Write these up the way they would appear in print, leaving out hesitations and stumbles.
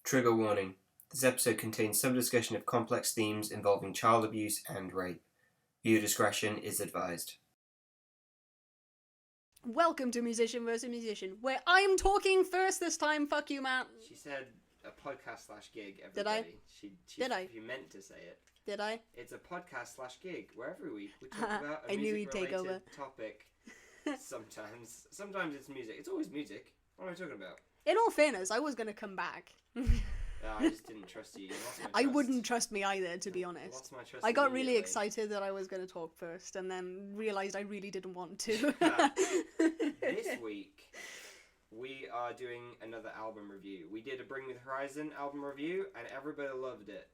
Trigger warning. This episode contains some discussion of complex themes involving child abuse and rape. Viewer discretion is advised. Welcome to Musician vs. Musician, where I'm talking first this time. Fuck you, Matt. She said a podcast/gig every Did I? day. Did I? She meant to say it. Did I? It's a podcast/gig where every week we talk about a I knew he'd take music-related over. topic. Sometimes it's music. It's always music. What am I talking about? In all fairness, I was going to come back. I just didn't trust you. You lost my I trust. wouldn't trust me either, to be You honest. lost my trust I got really immediately. excited that I was going to talk first, and then realised I really didn't want to. This week, we are doing another album review. We did a Bring Me the Horizon album review, and everybody loved it,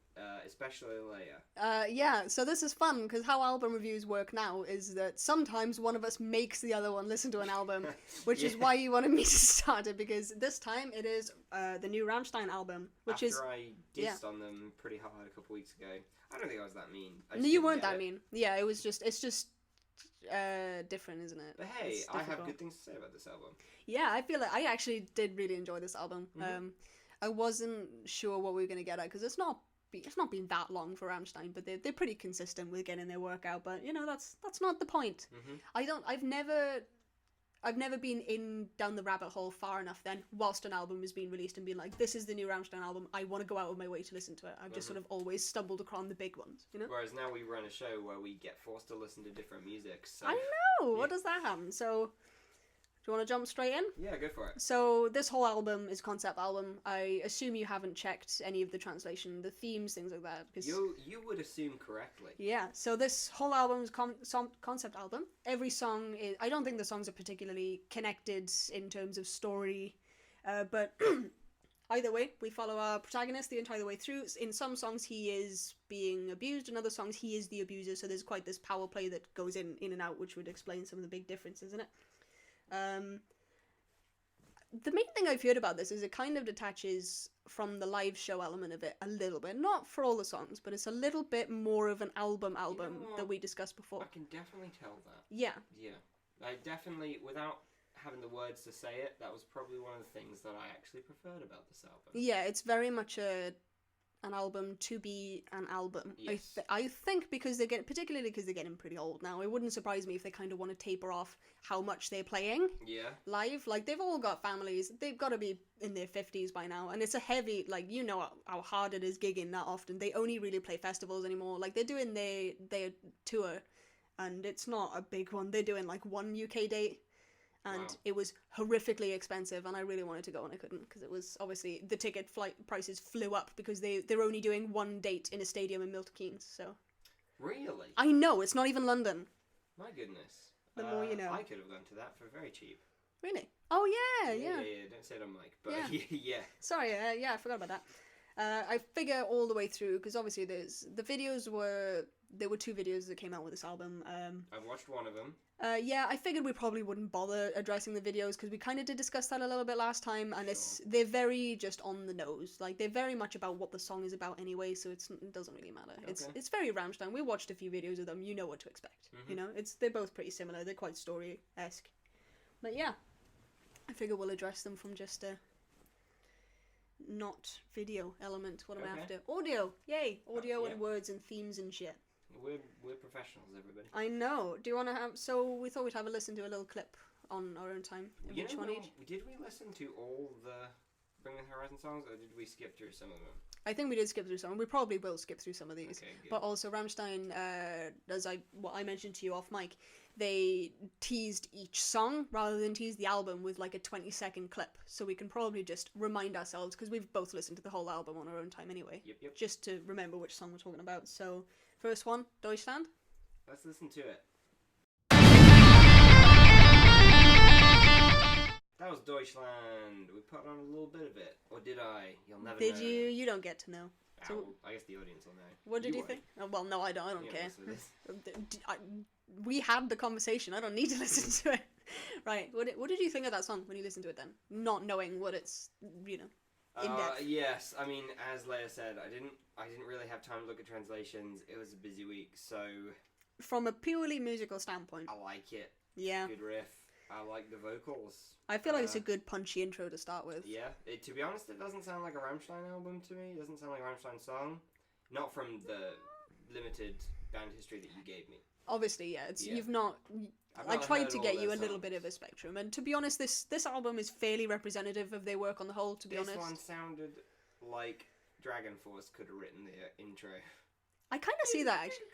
especially Leia. Yeah, so this is fun, because how album reviews work now is that sometimes one of us makes the other one listen to an album, which is Yeah. why you wanted me to start it, because this time it is the new Rammstein album, which After I dissed on them pretty hard a couple weeks ago. I don't think I was that mean. I just You didn't weren't get that it. mean. Yeah, it's just different, isn't it? But hey, It's I have difficult. good things to say about this album. Yeah, I feel like I actually did really enjoy this album. Mhm. I wasn't sure what we were gonna get at because it's not been that long for Rammstein, but they're pretty consistent with getting their work out. But you know, that's not the point. Mm-hmm. I've never been down the rabbit hole far enough then whilst an album is being released and being like, this is the new Rammstein album, I want to go out of my way to listen to it. I've just sort of always stumbled across the big ones, you know? Whereas now we run a show where we get forced to listen to different music. So I know! Yeah. What does that happen? So, do you want to jump straight in? yeah, go for it. So, this whole album is a concept album. I assume you haven't checked any of the translation, the themes, things like that. 'Cause You would assume correctly. yeah, so this whole album is concept album. Every song is... I don't think the songs are particularly connected in terms of story, but either way, we follow our protagonist the entire way through. In some songs, he is being abused. In other songs, he is the abuser, so there's quite this power play that goes in and out, which would explain some of the big differences in it. The main thing I've heard about this is it kind of detaches from the live show element of it a little bit. Not for all the songs, but it's a little bit more of an album what? that we discussed before. I can definitely tell that. Yeah. Yeah. I definitely, without having the words to say it, that was probably one of the things that I actually preferred about this album. Yeah, it's very much an album to be an album. Yes. I think particularly because they're getting pretty old now, it wouldn't surprise me if they kind of want to taper off how much they're playing Yeah. live. Like, they've all got families, they've got to be in their 50s by now, and it's a heavy, like, you know how hard it is gigging that often. They only really play festivals anymore. Like, they're doing their tour, and it's not a big one. They're doing like one UK date, and Wow. it was horrifically expensive, and I really wanted to go and I couldn't, because it was obviously the ticket flight prices flew up because they're only doing one date in a stadium in Milton Keynes. So Really? I know it's not even London. My goodness. The more you know. I could have gone to that for very cheap. Really? Oh yeah. Don't say it on mic, but Yeah. yeah. Sorry, yeah, I forgot about that. I figure all the way through, because obviously there were two videos that came out with this album. I've watched one of them. Yeah, I figured we probably wouldn't bother addressing the videos because we kind of did discuss that a little bit last time, and they're very just on the nose. Like, they're very much about what the song is about anyway, so it doesn't really matter. Okay. It's very Rammstein. We watched a few videos of them. You know what to expect. Mhm. You know, they're both pretty similar. They're quite story-esque. But yeah, I figure we'll address them from just a not video element. What am I Okay. after? Audio. Yay! Audio yeah. and words and themes and shit. We're professionals, everybody. I know. Do you want to have... So we thought we'd have a listen to a little clip on our own time. Of You each know one what? each. Did we listen to all the Bring Me the Horizon songs, or did we skip through some of them? I think we did skip through some. We probably will skip through some of these. Okay, good. But also Rammstein, what I mentioned to you off mic, they teased each song rather than tease the album with like a 20-second clip. So we can probably just remind ourselves, because we've both listened to the whole album on our own time anyway. Yep. Just to remember which song we're talking about. So, first one, Deutschland. Let's listen to it. That was Deutschland. We put on a little bit of it. Or did I? You'll never know. Did you? You don't get to know. So, I guess the audience will know. what did you won't. think? Oh, well, no, I don't You care. don't listen to this. We had the conversation. I don't need to listen to it. Right. What did you think of that song when you listened to it then? Not knowing what it's, in depth. Yes, I mean, as Leia said, I didn't really have time to look at translations. It was a busy week, so From a purely musical standpoint. I like it. Yeah. Good riff. I like the vocals. I feel like it's a good punchy intro to start with. Yeah, to be honest, it doesn't sound like a Rammstein album to me. It doesn't sound like a Rammstein song. Not from the limited band history that you gave me. Obviously, yeah. You've not... I tried to get you a little bit of a spectrum, and to be honest, this album is fairly representative of their work on the whole, to be honest. This one sounded like Dragon Force could have written the intro. I kind of see that, actually.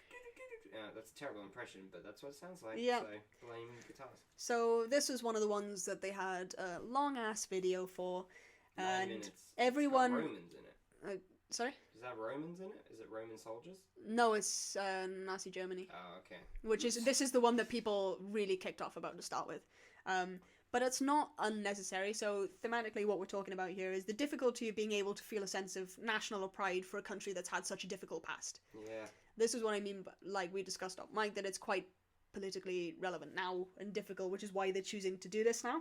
Yeah, that's a terrible impression, but that's what it sounds like. Yeah. So, blame guitars. So, this was one of the ones that they had a long-ass video for, 9 and minutes. everyone... It's got Romans in it. Sorry? Does that have Romans in it? Is it Roman soldiers? No, it's Nazi Germany. Oh, okay. This is the one that people really kicked off about to start with. But it's not unnecessary, so thematically what we're talking about here is the difficulty of being able to feel a sense of national pride for a country that's had such a difficult past. Yeah. This is what I mean, like we discussed off mic, that it's quite politically relevant now and difficult, which is why they're choosing to do this now.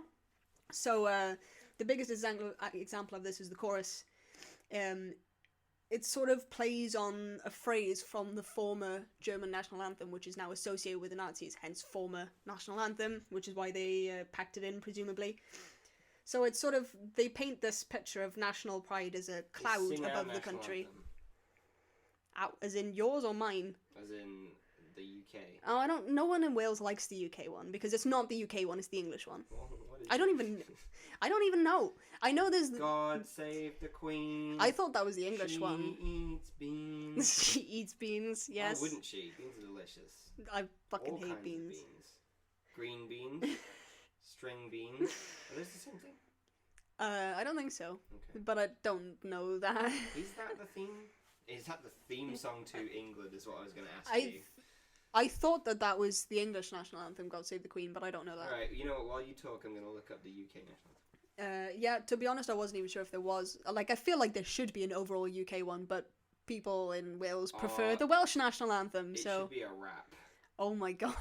So the biggest example of this is the chorus. It sort of plays on a phrase from the former German national anthem, which is now associated with the Nazis, hence former national anthem, which is why they packed it in, presumably. So it's sort of, they paint this picture of national pride as a cloud above the country. As in yours or mine? As in the UK. Oh, no one in Wales likes the UK one, because it's not the UK one, it's the English one. Well, I don't even know. I know there's... God save the Queen. I thought that was the English one. She eats beans. She eats beans, yes. Oh, wouldn't she? Beans are delicious. I fucking All hate kinds beans. of beans. Green beans. String beans. Are those the same thing? I don't think so. Okay. But I don't know that. Is that the theme? Is that the theme song to England is what I was going to ask you. I thought that was the English national anthem, God Save the Queen, but I don't know that. Alright, you know what, while you talk, I'm going to look up the UK national anthem. Yeah, to be honest, I wasn't even sure if there was. Like, I feel like there should be an overall UK one, but people in Wales prefer the Welsh national anthem, It so... should be a rap. Oh my god.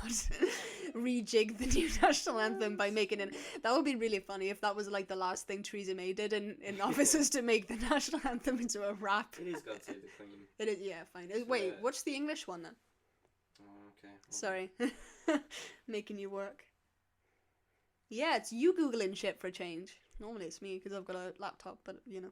Rejig the new national anthem by making it... That would be really funny if that was like the last thing Theresa May did in office is to make the national anthem into a rap. It is God Save the Queen. It is, yeah, fine. Wait, what's the English one then? Oh, okay. Sorry. Making you work. Yeah, it's you Googling shit for a change. Normally it's me because I've got a laptop, but you know.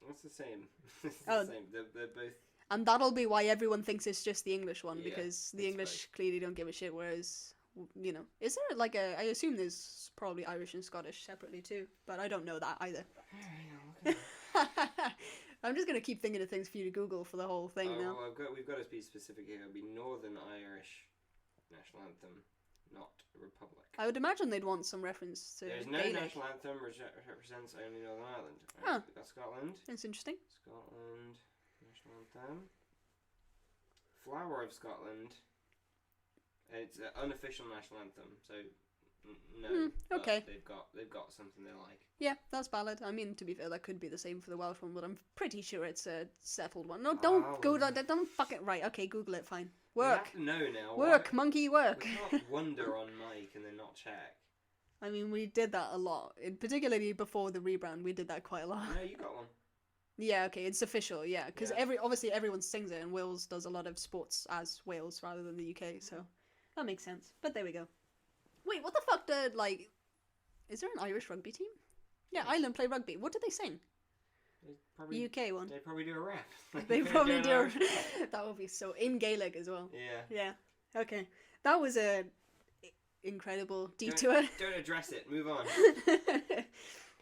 It's the same. It's Oh. the same. They're both... And that'll be why everyone thinks it's just the English one, Yeah, because the that's English clearly don't give a shit, whereas, you know, is there like a... I assume there's probably Irish and Scottish separately too, but I don't know that either. I'm just going to keep thinking of things for you to Google for the whole thing now. Well, we've got to be specific here. It'll be Northern Irish national anthem, not Republic. I would imagine they'd want some reference to There's no Gaelic. national anthem which represents only Northern Ireland. Huh. We've got Scotland. That's interesting. Scotland national anthem. Flower of Scotland. It's an unofficial national anthem, so no. Okay. But they've got something they like. Yeah, that's valid. I mean, to be fair, that could be the same for the Welsh one, but I'm pretty sure it's a settled one. No, don't go down. Don't fuck it. Right, okay, Google it. Fine. Work. We have to know now. Work, monkey, work. We can't wonder on mic and then not check. I mean, we did that a lot. Particularly before the rebrand, we did that quite a lot. No, you got one. Yeah, okay, it's official, yeah. Because Yeah. obviously everyone sings it, and Wales does a lot of sports as Wales rather than the UK, so that makes sense. But there we go. Wait, what the fuck did, like... Is there an Irish rugby team? Yeah, Ireland play rugby. What did they sing? UK one. They probably do a rap. They probably do. Irish rap. That would be so... In Gaelic as well. Yeah. Yeah, okay. That was a incredible detour. Don't address it. Move on.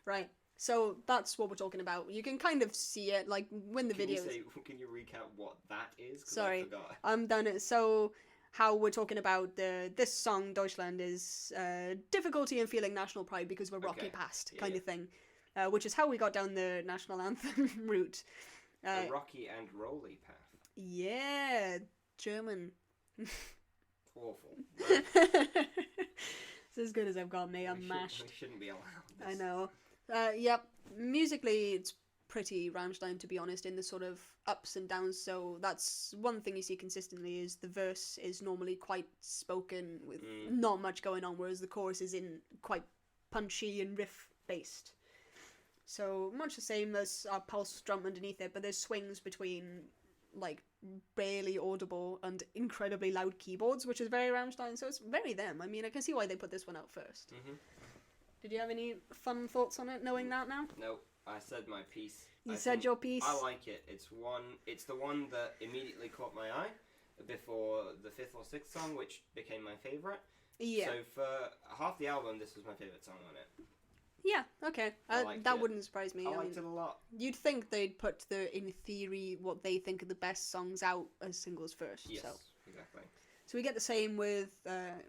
Right. So that's what we're talking about. You can kind of see it, like, when the video... Can you recap what that is? 'Cause Sorry. I forgot. I'm done it. So how we're talking about this song, Deutschland, is difficulty in feeling national pride because we're rocky past kind of thing. Which is how we got down the national anthem route. A rocky and rolly path. Yeah, German. Awful. It's as good as I've got, mate. I'm mashed. We shouldn't be allowed this. I know. Yep. Musically, it's pretty Rammstein, to be honest, in the sort of ups and downs. So that's one thing you see consistently is the verse is normally quite spoken with not much going on, whereas the chorus is in quite punchy and riff based. So much the same. There's a pulse drum underneath it, but there's swings between like barely audible and incredibly loud keyboards, which is very Rammstein. So it's very them. I mean, I can see why they put this one out first. Did you have any fun thoughts on it, knowing that now? No, I said my piece. You said your piece? I like it. It's the one that immediately caught my eye before the 5th or 6th song, which became my favourite. Yeah. So for half the album, this was my favourite song on it. Yeah, okay. That wouldn't surprise me. I liked it a lot. You'd think they'd put in theory, what they think are the best songs out as singles first. Yes, so. exactly. So we get the same with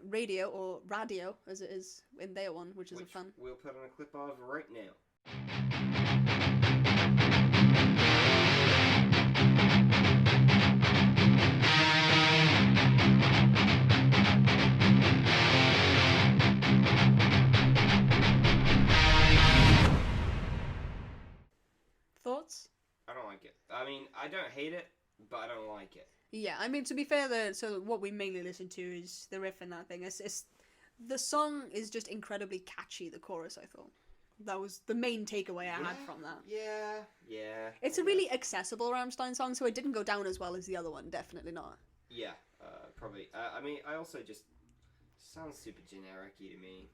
Radio, or Radio, as it is in their one, which is a fun. We'll put on a clip of right now. Thoughts? I don't like it. I mean, I don't hate it, but I don't like it. Yeah, I mean, to be fair, so what we mainly listen to is the riff and that thing. The song is just incredibly catchy, the chorus, I thought. That was the main takeaway I had from that. Yeah. It's a really accessible Rammstein song, so it didn't go down as well as the other one, definitely not. Yeah, probably. I mean, I also just... sounds super generic-y to me.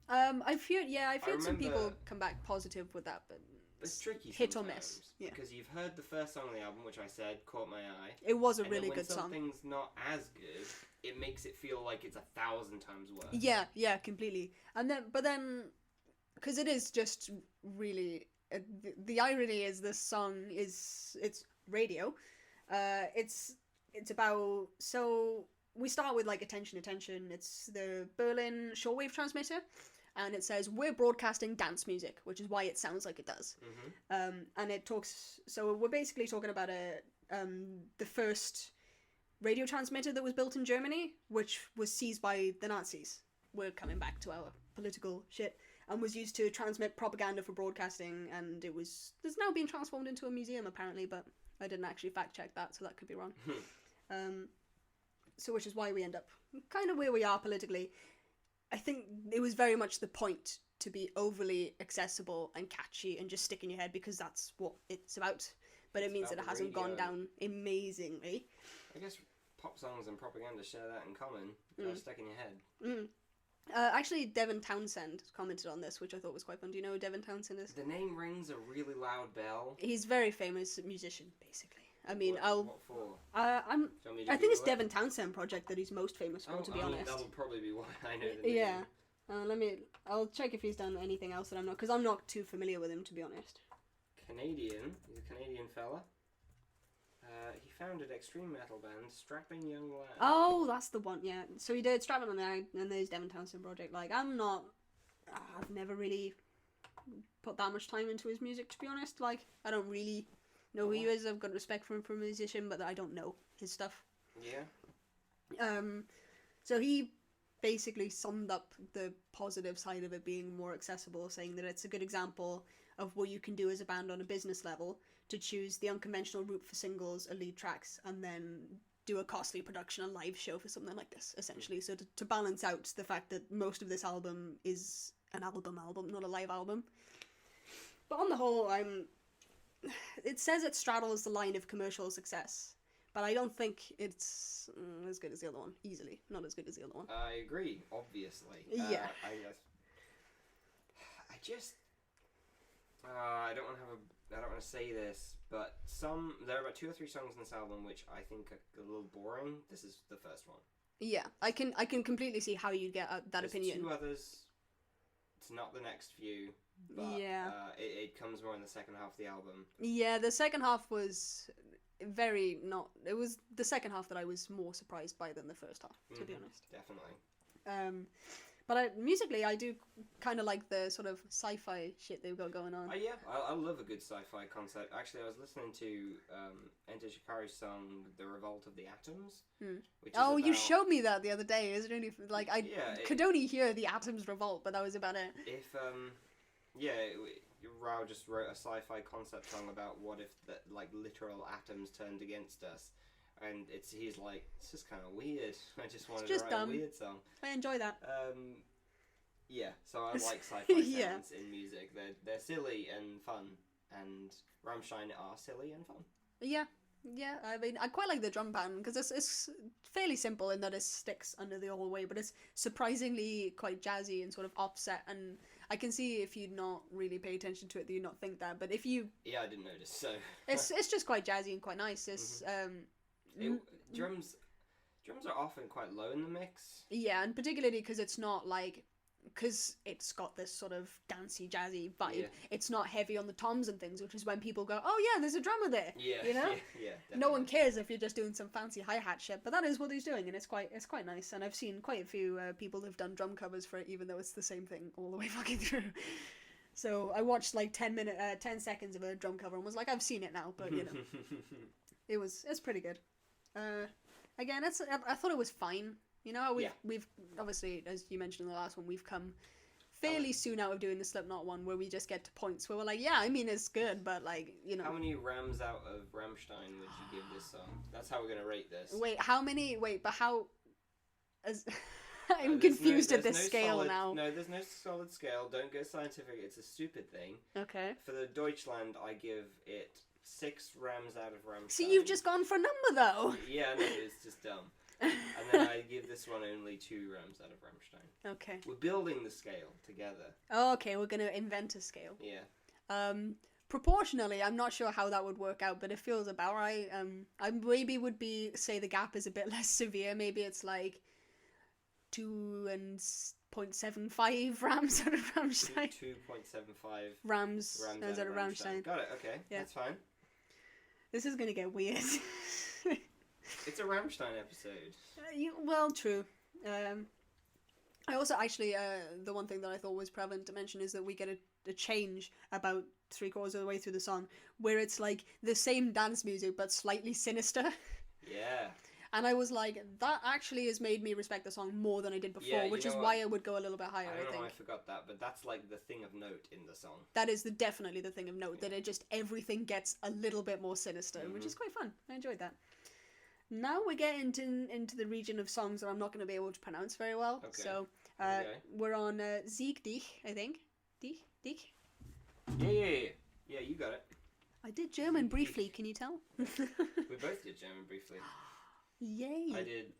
I've heard some people come back positive with that, but... It's tricky hit or miss. Yeah. Because you've heard the first song on the album, which I said caught my eye. It was a really good song. And when something's not as good, it makes it feel like it's 1,000 times worse. Yeah, completely. But then, because it is just really... the irony is this song it's Radio. It's about... So, we start with, like, Attention. It's the Berlin shortwave transmitter. And it says, we're broadcasting dance music, which is why it sounds like it does. Mm-hmm. And it talks... So we're basically talking about the first radio transmitter that was built in Germany, which was seized by the Nazis. We're coming back to our political shit. And was used to transmit propaganda for broadcasting. And it's now been transformed into a museum, apparently, but I didn't actually fact check that, so that could be wrong. So which is why we end up kind of where we are politically. I think it was very much the point to be overly accessible and catchy and just stick in your head because that's what it's about. But it means that it hasn't gone down amazingly. I guess pop songs and propaganda share that in common. They're stuck in your head. Actually, Devin Townsend commented on this, which I thought was quite fun. Do you know who Devin Townsend is? The name rings a really loud bell. He's a very famous musician, basically. I mean, what for? I think it's Devin Townsend project that he's most famous for, to be honest. That'll probably be why I know the name. Yeah. I'll check if he's done anything else that I'm not, because I'm not too familiar with him, to be honest. Canadian. He's a Canadian fella. He founded extreme metal band Strapping Young Lad. Oh, that's the one, yeah. So he did Strapping on there, and there's Devin Townsend project. Like, I've never really put that much time into his music, to be honest. Like, I don't really know who he is. I've got respect for him for a musician, but I don't know his stuff. Yeah. So he basically summed up the positive side of it being more accessible, saying that it's a good example of what you can do as a band on a business level to choose the unconventional route for singles or lead tracks and then do a costly production, a live show for something like this, essentially. So to balance out the fact that most of this album is an album, not a live album. But on the whole, it says it straddles the line of commercial success, but I don't think it's as good as the other one. Easily, not as good as the other one. I agree, obviously. Yeah. I don't want to say this, but there are about 2 or 3 songs in this album which I think are a little boring. This is the first one. Yeah, I can completely see how you get that opinion. There's 2 others. It's not the next few. But, yeah. It comes more in the second half of the album. Yeah, the second half was it was the second half that I was more surprised by than the first half, to be honest. Definitely. But musically, I do kind of like the sort of sci-fi shit they've got going on. Yeah, I love a good sci-fi concept. Actually, I was listening to Enter Shikari's song "The Revolt of the Atoms." Which is you showed me that the other day. It's really like I could only hear the atoms revolt, but that was about it. If Rao just wrote a sci-fi concept song about what if literal atoms turned against us. And he's like, it's just kind of weird. I just wanted to write a weird song. I enjoy that. So I like sci-fi sounds in music. They're silly and fun, and Rammstein are silly and fun. Yeah. I mean, I quite like the drum pattern because it's fairly simple in that it sticks under the whole way, but it's surprisingly quite jazzy and sort of offset. And I can see if you not really pay attention to it that you not think that, but if you... Yeah, I didn't notice, so... it's just quite jazzy and quite nice. It's, drums are often quite low in the mix. Yeah, and particularly because it's not like... Because it's got this sort of dancey, jazzy vibe. Yeah. It's not heavy on the toms and things, which is when people go, oh yeah, there's a drummer there. Yeah, you know? Yeah, no one cares if you're just doing some fancy hi-hat shit, but that is what he's doing, and it's quite nice. And I've seen quite a few people who've done drum covers for it, even though it's the same thing all the way fucking through. So I watched like 10 seconds of a drum cover and was like, I've seen it now, but you know, it's pretty good. Again, I thought it was fine. You know, we've obviously, as you mentioned in the last one, we've come fairly soon out of doing the Slipknot one where we just get to points where we're like, yeah, I mean, it's good, but like, you know. How many rams out of Rammstein would you give this song? That's how we're going to rate this. But how... I'm confused at this scale solid, now. No, there's no solid scale. Don't go scientific. It's a stupid thing. Okay. For the Deutschland, I give it 6 rams out of Rammstein. See, you've just gone for a number, though. Yeah, no, it's just dumb. And then I give this one only 2 rams out of Rammstein. Okay. We're building the scale together. Oh, okay, we're going to invent a scale. Yeah. Proportionally, I'm not sure how that would work out, but it feels about right. I maybe would say the gap is a bit less severe. Maybe it's like 2.75 rams out of Rammstein. 2.75 rams out of Rammstein. Got it, okay. Yeah. That's fine. This is going to get weird. It's a Rammstein episode. Well, true. I also actually, the one thing that I thought was prevalent to mention is that we get a change about 3/4 of the way through the song where it's like the same dance music but slightly sinister. Yeah. And I was like, that actually has made me respect the song more than I did before, which is why I would go a little bit higher, I think. I don't know why I forgot that, but that's like the thing of note in the song. That is definitely the thing of note, that it just, everything gets a little bit more sinister, which is quite fun. I enjoyed that. Now we get into the region of songs that I'm not going to be able to pronounce very well. Okay. So we're on Sieg dich, I think. Dich? Yeah, you got it. I did German briefly, can you tell? We both did German briefly. Yay. I did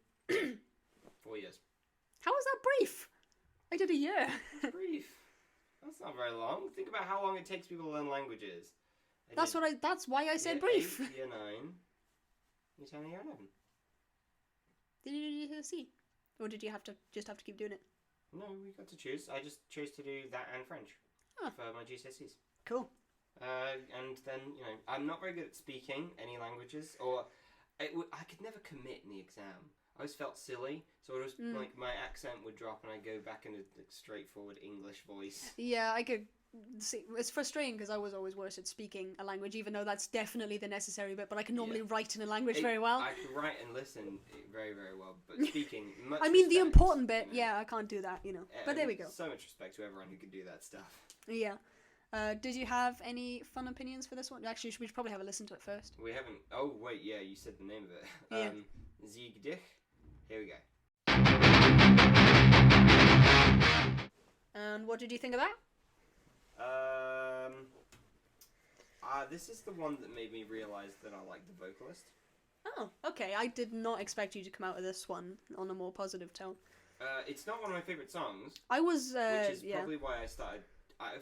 4 years. How was that brief? I did a year. Brief. That's not very long. Think about how long it takes people to learn languages. That's why I said brief. 8, year 9. Year 10, year 11. Did you do C? Or did you have to keep doing it? No, we got to choose. I just chose to do that and French for my GCSEs. Cool. And then, you know, I'm not very good at speaking any languages, or I could never commit in the exam. I always felt silly, so it was like my accent would drop and I'd go back in a straightforward English voice. Yeah, I could see. It's frustrating because I was always worse at speaking a language, even though that's definitely the necessary bit, but I can normally write in a language very well. I can write and listen very, very well, but speaking, much I mean, the respect, important bit, you know. I can't do that, you know. But there we go. So much respect to everyone who can do that stuff. Yeah. Did you have any fun opinions for this one? Actually, we should probably have a listen to it first. We haven't. Oh, wait, yeah, you said the name of it. Yeah. Sieg dich. Here we go. And what did you think of that? This is the one that made me realise that I like the vocalist. Oh, okay. I did not expect you to come out of this one on a more positive tone. It's not one of my favourite songs. I was, which is probably why I started...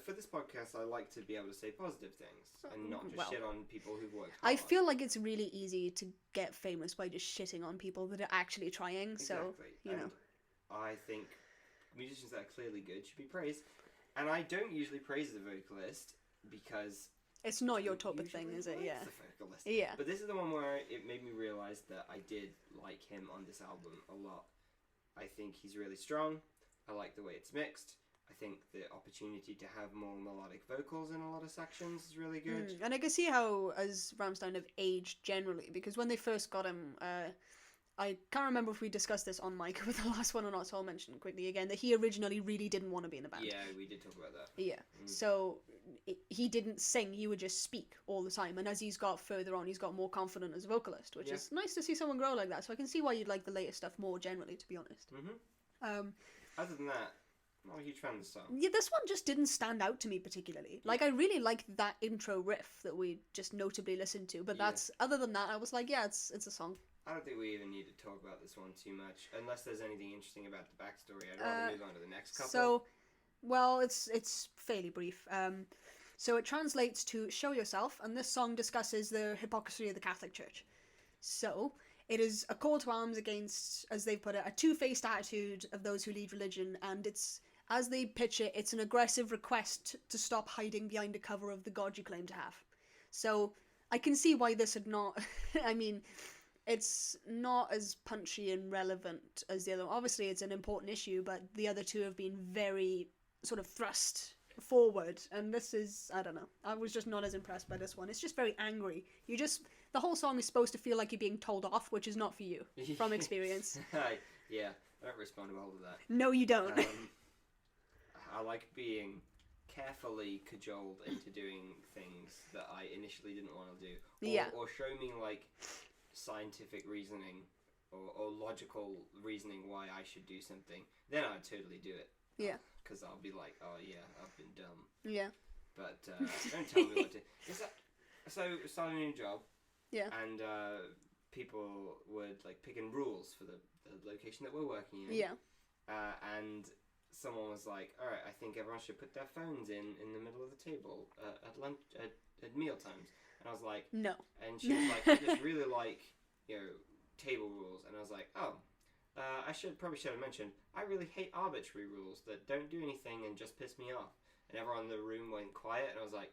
for this podcast, I like to be able to say positive things and not just shit on people who've worked hard. I feel like it's really easy to get famous by just shitting on people that are actually trying. Exactly. So, you know. I think musicians that are clearly good should be praised. And I don't usually praise the vocalist because... It's not your type of thing, is it? Yeah. The vocalist. Yeah. But this is the one where it made me realise that I did like him on this album a lot. I think he's really strong. I like the way it's mixed. I think the opportunity to have more melodic vocals in a lot of sections is really good. And I can see how, as Rammstein have aged generally, because when they first got him, I can't remember if we discussed this on mic with the last one or not, so I'll mention quickly again that he originally really didn't want to be in the band. Yeah, we did talk about that. Yeah, so he didn't sing, he would just speak all the time, and as he's got further on, he's got more confident as a vocalist, which is nice to see someone grow like that, so I can see why you'd like the later stuff more generally, to be honest. Other than that, I'm not a huge fan of the song. Yeah, this one just didn't stand out to me particularly. Like, I really liked that intro riff that we just notably listened to, but that's, other than that, I was like, yeah, it's a song. I don't think we even need to talk about this one too much, unless there's anything interesting about the backstory. I'd rather move on to the next couple. So, Well, it's fairly brief. So it translates to "show yourself," and this song discusses the hypocrisy of the Catholic Church. So it is a call to arms against, as they put it, a two-faced attitude of those who lead religion, and it's, as they pitch it, it's an aggressive request to stop hiding behind the cover of the God you claim to have. So I can see why this had not. I mean, it's not as punchy and relevant as the other one. Obviously, it's an important issue, but the other two have been very sort of thrust forward, and this is, I don't know, I was just not as impressed by this one. It's just very angry. The whole song is supposed to feel like you're being told off, which is not for you, from experience. Yeah, I don't respond well to that. No, you don't. I like being carefully cajoled into doing things that I initially didn't want to do. Or show me, like, scientific reasoning or logical reasoning why I should do something. Then I'd totally do it. Yeah. Because I'll be like, oh yeah, I've been dumb. Yeah. But don't tell me what to... So, starting a new job. Yeah. And people would, like, pick in rules for the location that we're working in. Yeah. And someone was like, all right, I think everyone should put their phones in the middle of the table at lunch, at meal times. And I was like... No. And she was like, I just really like, table rules. And I was like, oh... I probably should have mentioned, I really hate arbitrary rules that don't do anything and just piss me off. And everyone in the room went quiet, and I was like,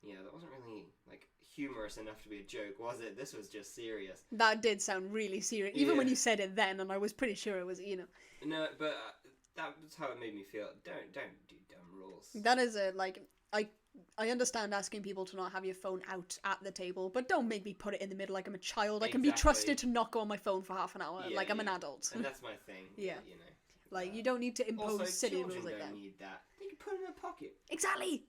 yeah, that wasn't really, like, humorous enough to be a joke, was it? This was just serious. That did sound really serious. Even when you said it then, and I was pretty sure it was, No, but that's how it made me feel. Don't do dumb rules. That is it, like, I understand asking people to not have your phone out at the table, but don't make me put it in the middle like I'm a child. I can be trusted to not go on my phone for half an hour, like I'm an adult. And that's my thing. Yeah. Like, you don't need to impose also, silly rules like that. Don't need that. They can put it in their pocket. Exactly!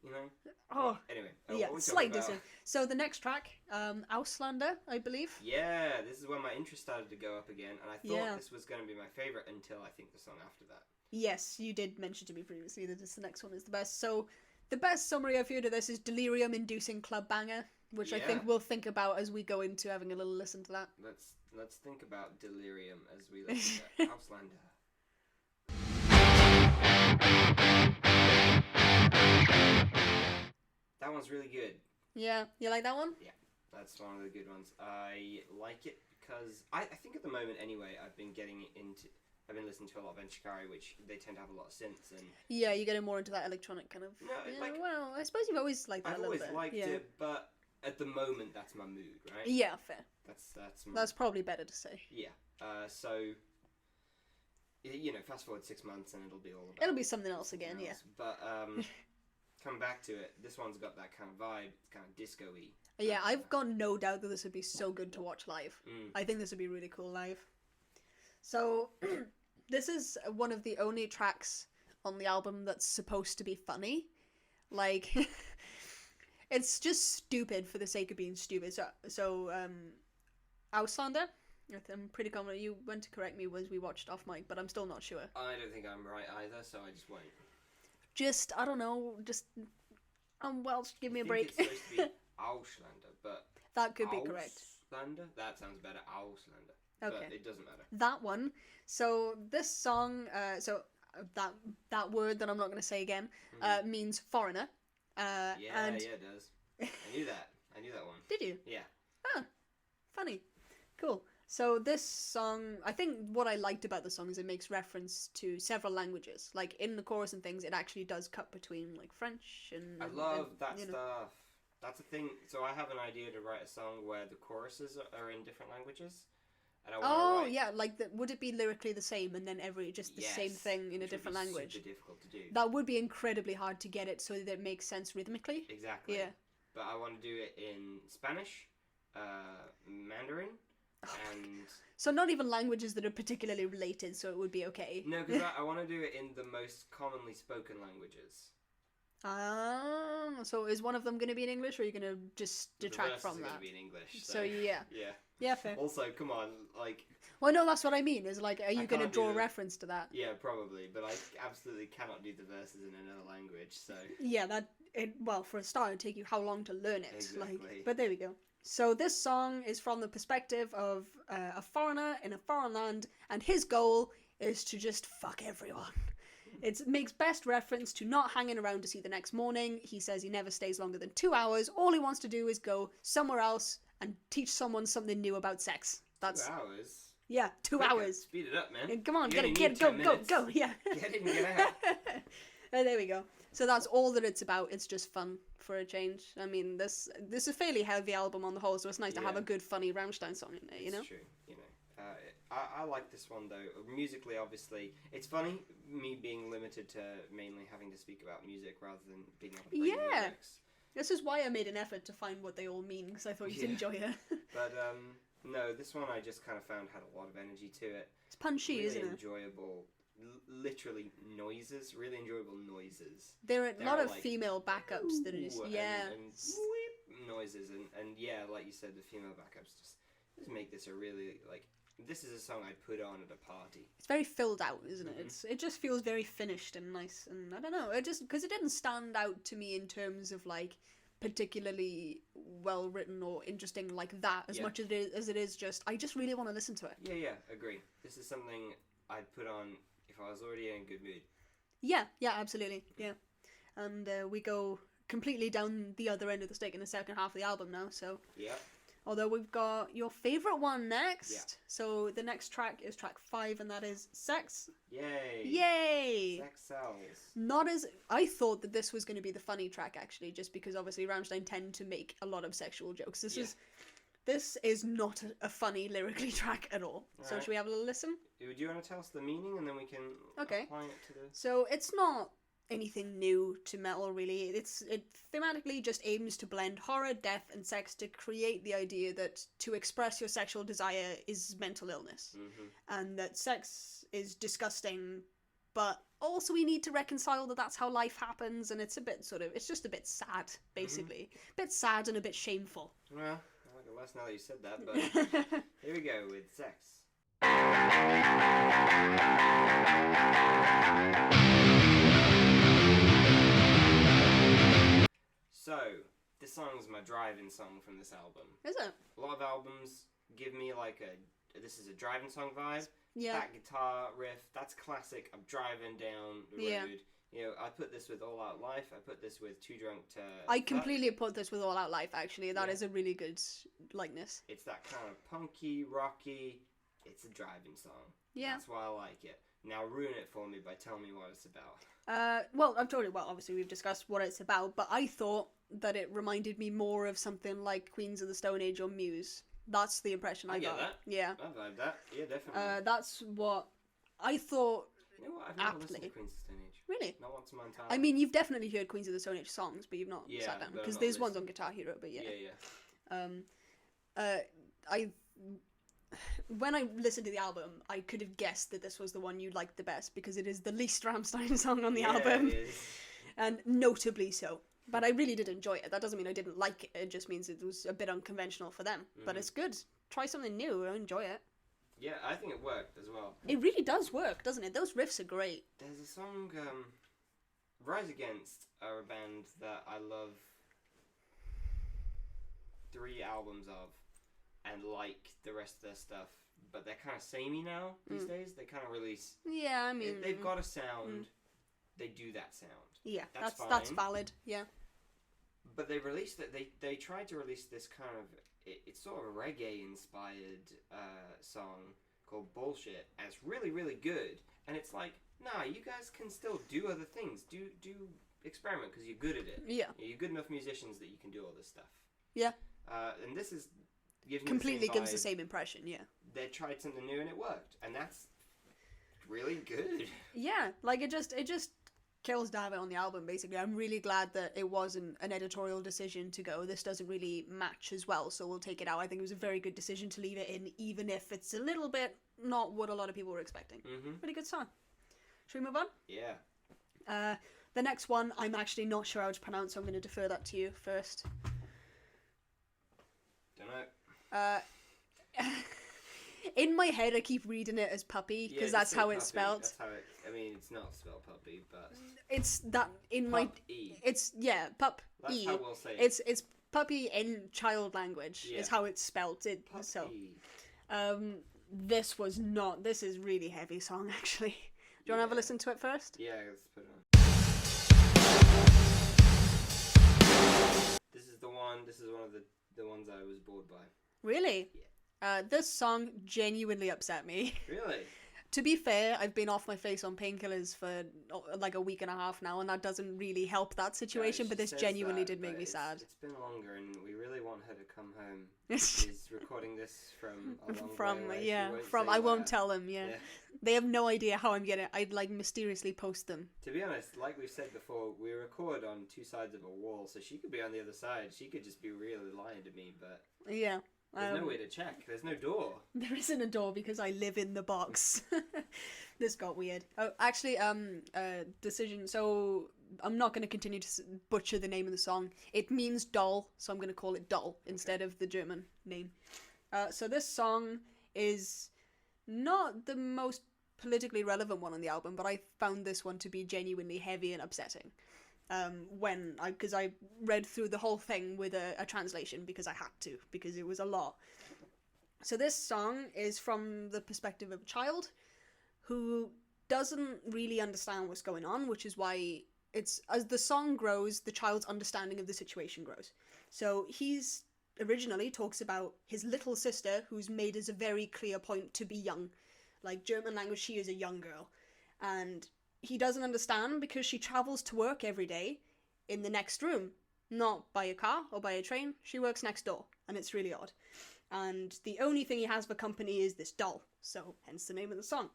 Oh. Anyway. Yeah, slight distance. So the next track, Auslander, I believe. Yeah, this is when my interest started to go up again, and I thought this was going to be my favourite until I think the song after that. Yes, you did mention to me previously that the next one is the best. So... the best summary I've heard of this is delirium-inducing club banger, which I think we'll think about as we go into having a little listen to that. Let's think about delirium as we listen to Auslander. That one's really good. Yeah, you like that one? Yeah, that's one of the good ones. I like it because I think at the moment anyway, I've been listening to a lot of Enchikari, which they tend to have a lot of synths and... Yeah, you're getting more into that electronic kind of... No, well, I suppose you've always liked that a little bit. I've always liked it, but at the moment, that's my mood, right? Yeah, fair. That's probably better to say. Yeah. So, fast forward 6 months and it'll be all about... It'll be something else again, yeah. But, come back to it, this one's got that kind of vibe, kind of disco-y. Yeah, I've got no doubt that this would be so good to watch live. I think this would be really cool live. So... this is one of the only tracks on the album that's supposed to be funny. Like, it's just stupid for the sake of being stupid. So Auslander, I'm pretty confident you went to correct me as we watched off mic, but I'm still not sure. I don't think I'm right either, so I just won't. I don't know, Welsh, give me a break. It's supposed to be Auslander, but... that could be correct. Auslander? That sounds better, Auslander. Okay. But it doesn't matter. That one. So this song, that word that I'm not going to say again, means foreigner. Yeah, it does. I knew that one. Did you? Yeah. Ah, funny. Cool. So this song, I think what I liked about the song is it makes reference to several languages. Like in the chorus and things, it actually does cut between like French and... I love that stuff. That's a thing. So I have an idea to write a song where the choruses are in different languages. Yeah, like would it be lyrically the same and then the same thing in a different language? Super difficult to do. That would be incredibly hard to get it so that it makes sense rhythmically. Exactly. Yeah. But I want to do it in Spanish, Mandarin, and... So not even languages that are particularly related, so it would be okay. No, because I want to do it in the most commonly spoken languages. So is one of them going to be in English, or are you going to just detract from that? The verse is going to be in English. So yeah. Yeah. Yeah, fair. Also, come on, like... Well, no, that's what I mean, is like, are you going to draw a reference to that? Yeah, probably, but I absolutely cannot do the verses in another language, so... Yeah, for a start, it'd take you how long to learn it. Exactly. But there we go. So this song is from the perspective of a foreigner in a foreign land, and his goal is to just fuck everyone. It makes best reference to not hanging around to see the next morning. He says he never stays longer than 2 hours. All he wants to do is go somewhere else and teach someone something new about sex. That's 2 hours? Yeah, 2 Quicker. hours. Speed it up, man. Come on, You only get need it, go, 10 go, minutes. go, yeah. Get in, get out. There we go. So that's all that it's about. It's just fun for a change. I mean, this is a fairly heavy album on the whole, so it's nice to have a good, funny Rammstein song in there, you know? It's true, you know. I like this one, though. Musically, obviously. It's funny, me being limited to mainly having to speak about music rather than being able to bring lyrics. This is why I made an effort to find what they all mean, because I thought you'd enjoy it. But, no, this one I just kind of found had a lot of energy to it. It's punchy, really isn't it? Enjoyable, literally noises, really enjoyable noises. There are a lot of like, female backups that are just, and noises, and yeah, like you said, the female backups just make this a really, like, this is a song I'd put on at a party. It's very filled out, isn't it? It just feels very finished and nice, and I don't know, it just, because it didn't stand out to me in terms of, like, particularly well written or interesting like that as much as it is just I just really want to listen to it. Yeah, agree. This is something I'd put on if I was already in a good mood. Yeah, absolutely. Yeah. And we go completely down the other end of the stick in the second half of the album now, so yeah. Although we've got your favourite one next. Yeah. So the next track is track 5, and that is Sex. Yay! Sex sells. Not as... I thought that this was going to be the funny track, actually, just because obviously Rammstein tend to make a lot of sexual jokes. This is not a funny lyrically track at all. So should we have a little listen? Do you want to tell us the meaning, and then we can apply it to the... So it's not anything new to metal, really. It thematically just aims to blend horror, death, and sex to create the idea that to express your sexual desire is mental illness, and that sex is disgusting, but also we need to reconcile that that's how life happens, and it's a bit it's just a bit sad, basically. A bit sad and a bit shameful. Well, I like it less now that you said that, but here we go with Sex. So, this song's my driving song from this album. Is it? A lot of albums give me like this is a driving song vibe. Yeah. That guitar riff, that's classic. I'm driving down the road. You know, I put this with All Out Life. I put this with Too Drunk to... I completely put this with All Out Life, actually. That is a really good likeness. It's that kind of punky, rocky... It's a driving song. Yeah. That's why I like it. Now ruin it for me by telling me what it's about. Well, I've told you, obviously we've discussed what it's about, but I thought that it reminded me more of something like Queens of the Stone Age or Muse. That's the impression I got. Get that. Yeah. I vibe that. Yeah, definitely. That's what I thought. You know what? I've never listened to Queens of the Stone Age. Really? Not once in my entire I mean, you've definitely heard Queens of the Stone Age songs, but you've not sat down. Because there's ones on Guitar Hero, but yeah. When I listened to the album, I could have guessed that this was the one you liked the best, because it is the least Rammstein song on the album. It is. And notably so. But I really did enjoy it. That doesn't mean I didn't like it. It just means it was a bit unconventional for them. But it's good. Try something new. I enjoy it. Yeah, I think it worked as well. It really does work, doesn't it? Those riffs are great. There's a song, Rise Against are a band that I love 3 albums of and like the rest of their stuff, but they're kind of samey now these days. They kind of release... Yeah, I mean... They've got a sound. They do that sound. Yeah, that's that's valid, yeah. But they released it. They tried to release this kind of... It's sort of a reggae-inspired song called Bullshit, and it's really, really good. And it's like, nah, you guys can still do other things. Do experiment, because you're good at it. Yeah. You're good enough musicians that you can do all this stuff. Yeah. And this is... Completely gives the same impression, yeah. They tried something new and it worked, and that's really good. Yeah, like it just kills David on the album, basically. I'm really glad that it wasn't an editorial decision to go, this doesn't really match as well, so we'll take it out. I think it was a very good decision to leave it in, even if it's a little bit not what a lot of people were expecting. Pretty good song. Should we move on? Yeah. The next one, I'm actually not sure how to pronounce, so I'm going to defer that to you first. Don't know. In my head, I keep reading it as puppy because that's how it's spelled. That's how it. I mean, it's not spelled puppy, but it's that in my. It's pup. That's how we'll say it. It's puppy in child language. Is how it's spelled. Puppy. This was not. This is really heavy song actually. Do you want to have a listen to it first? Yeah, let's put it on. This is the one. This is one of the ones I was bored by. Really? Yeah. This song genuinely upset me. Really? To be fair, I've been off my face on painkillers for like a week and a half now, and that doesn't really help that situation, Yeah, but she this says genuinely that, did make but me sad. It's been longer, and we really want her to come home. She's recording this from a long From, way away. yeah, She won't from, say I won't where. tell them, yeah. They have no idea how I'm getting it. I'd like mysteriously post them. To be honest, like we've said before, we record on two sides of a wall, so she could be on the other side. She could just be really lying to me, but Yeah. there's no way to check. There's no door. There isn't a door because I live in the box. This got weird. Oh, actually, decision. So I'm not going to continue to butcher the name of the song. It means doll, so I'm going to call it Doll instead of the German name. So this song is not the most politically relevant one on the album, but I found this one to be genuinely heavy and upsetting. Because I read through the whole thing with a translation because I had to, because it was a lot. So this song is from the perspective of a child who doesn't really understand what's going on, which is why it's, as the song grows, the child's understanding of the situation grows. So he's originally talks about his little sister, who's made as a very clear point to be young. Like German language, she is a young girl. And he doesn't understand because she travels to work every day in the next room, not by a car or by a train. She works next door, and it's really odd. And the only thing he has for company is this doll, so hence the name of the song.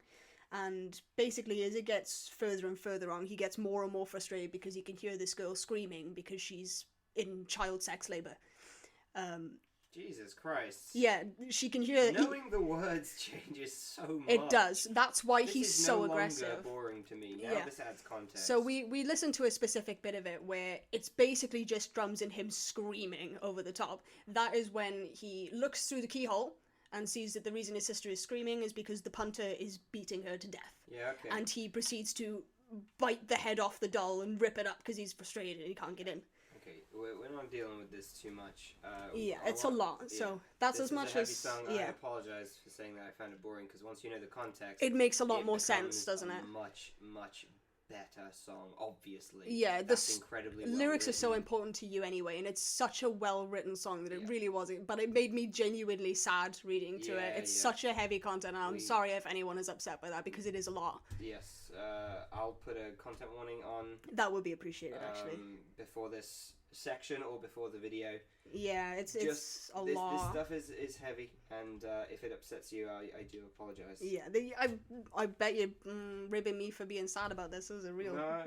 And basically, as it gets further and further on, he gets more and more frustrated because he can hear this girl screaming because she's in child sex labor. Jesus Christ. Yeah, she can hear... Knowing the words changes so much. It does. That's why this he's is so no aggressive. Longer boring to me. Now Yeah. this adds context. So we listened to a specific bit of it where it's basically just drums and him screaming over the top. That is when he looks through the keyhole and sees that the reason his sister is screaming is because the punter is beating her to death. Yeah, okay. And he proceeds to bite the head off the doll and rip it up because he's frustrated and he can't get in. Okay, we're not dealing with this too much. Yeah, it's a lot. So that's this as much is a heavy as... song. Yeah. I apologize for saying that I found it boring, because once you know the context... It makes a lot more becomes sense, doesn't a it? much, much better song, obviously. Yeah, That's incredibly well lyrics are so written. important to you anyway, and it's such a well-written song that it Yeah. really wasn't. But it made me genuinely sad reading through it. Yeah, It's yeah. such a heavy content, and I'm sorry if anyone is upset by that, because it is a lot. Yes, I'll put a content warning on That would be appreciated, actually. before this section or before the video. Yeah, it's Just a this lot. stuff is heavy, and if it upsets you, I do apologize. Yeah, I bet you're ribbing me for being sad about this. This is a real... No,